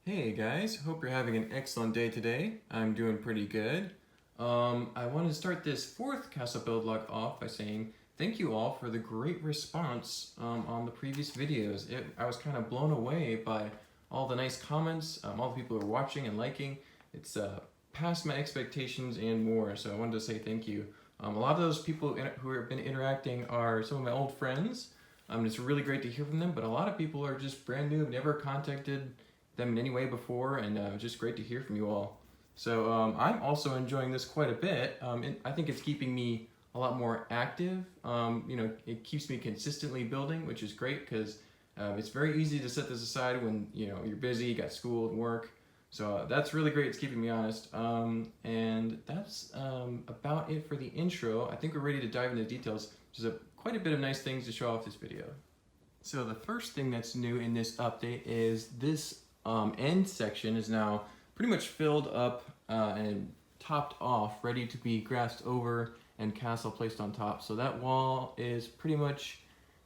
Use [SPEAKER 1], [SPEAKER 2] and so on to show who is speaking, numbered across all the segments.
[SPEAKER 1] Hey guys, hope you're having an excellent day today. I'm doing pretty good. I want to start this fourth Castle Build Log off by saying thank you all for the great response on the previous videos. I was kind of blown away by all the nice comments, all the people who are watching and liking. It's past my expectations and more, so I wanted to say thank you. A lot of those people who have been interacting are some of my old friends. It's really great to hear from them, but a lot of people are just brand new, never contacted them in any way before, and just great to hear from you all. So I'm also enjoying this quite a bit. I think it's keeping me a lot more active. It keeps me consistently building, which is great because it's very easy to set this aside when you're busy, you got school and work. So that's really great. It's keeping me honest. And that's about it for the intro. I think we're ready to dive into the details. There's quite a bit of nice things to show off this video. So the first thing that's new in this update is this end section is now pretty much filled up and topped off, ready to be grassed over and castle placed on top. So that wall is pretty much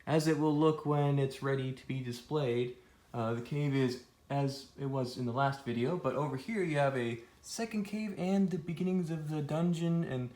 [SPEAKER 1] as it will look when it's ready to be displayed. The cave is as it was in the last video, but over here you have a second cave and the beginnings of the dungeon and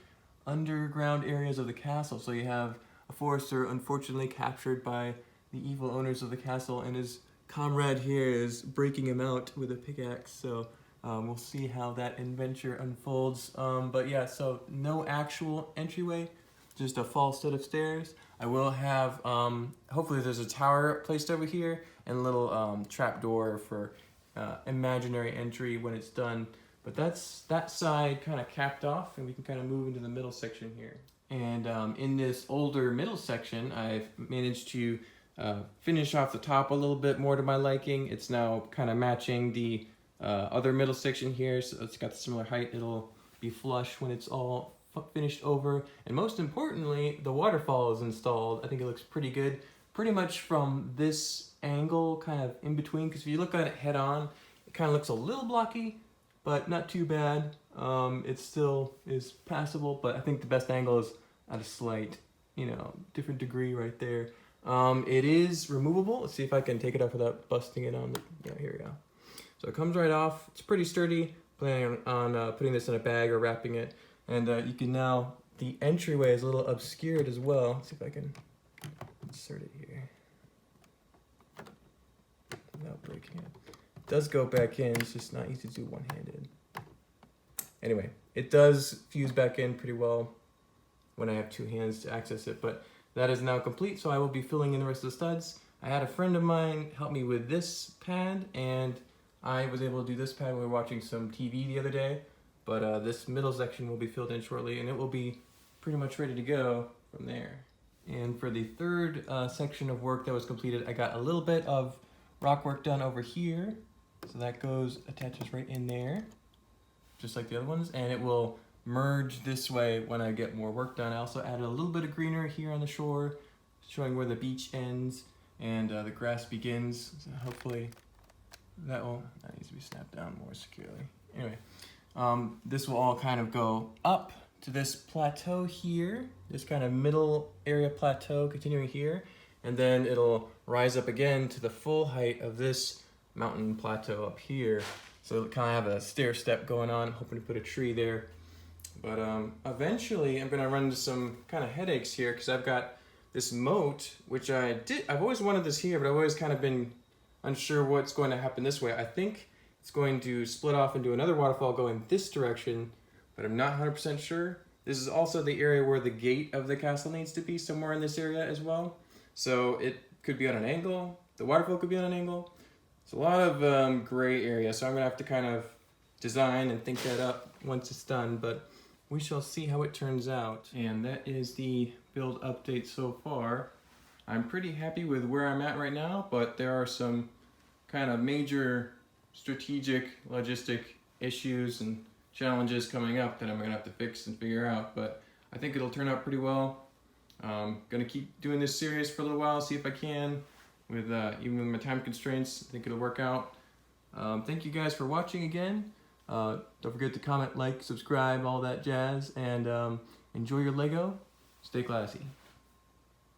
[SPEAKER 1] underground areas of the castle. So you have a forester unfortunately captured by the evil owners of the castle, and his comrade here is breaking him out with a pickaxe, so we'll see how that adventure unfolds. But yeah, so no actual entryway, just a false set of stairs. I will have, hopefully there's a tower placed over here and a little trap door for imaginary entry when it's done. But that's that side kind of capped off, and we can kind of move into the middle section here. And in this older middle section, I've managed to finish off the top a little bit more to my liking. It's now kind of matching the other middle section here, so it's got the similar height. It'll be flush when it's all finished over. And most importantly, the waterfall is installed. I think it looks pretty good, pretty much from this angle, kind of in between, because if you look at it head on, it kind of looks a little blocky, but not too bad. It still is passable, but I think the best angle is at a slight, different degree right there. It is removable. Let's see if I can take it off without busting it on. Yeah, here we go. So it comes right off. It's pretty sturdy. Planning on putting this in a bag or wrapping it. And you can now, the entryway is a little obscured as well. Let's see if I can insert it here without breaking it. It does go back in. It's just not easy to do one-handed. Anyway, it does fuse back in pretty well when I have two hands to access it, but that is now complete, so I will be filling in the rest of the studs. I had a friend of mine help me with this pad, and I was able to do this pad when we were watching some TV the other day, but this middle section will be filled in shortly, and it will be pretty much ready to go from there. And for the third section of work that was completed, I got a little bit of rock work done over here, so that attaches right in there, just like the other ones, and it will merge this way when I get more work done. I also added a little bit of greenery here on the shore, showing where the beach ends and the grass begins. So hopefully that needs to be snapped down more securely. Anyway, this will all kind of go up to this plateau here, this kind of middle area plateau continuing here, and then it'll rise up again to the full height of this mountain plateau up here. So it'll kind of have a stair step going on. I'm hoping to put a tree there. But eventually I'm gonna run into some kind of headaches here because I've got this moat, which I've always wanted this here, but I've always kind of been unsure what's going to happen this way. I think it's going to split off into another waterfall going this direction, but I'm not 100% sure. This is also the area where the gate of the castle needs to be, somewhere in this area as well. So it could be on an angle. The waterfall could be on an angle. It's a lot of gray area, so I'm gonna have to kind of design and think that up once it's done, but we shall see how it turns out. And that is the build update so far. I'm pretty happy with where I'm at right now, but there are some kind of major strategic, logistic issues and challenges coming up that I'm gonna have to fix and figure out, but I think it'll turn out pretty well. Gonna keep doing this series for a little while, see if I can, with even with my time constraints. I think it'll work out. Thank you guys for watching again. Don't forget to comment, like, subscribe, all that jazz, and enjoy your Lego. Stay classy.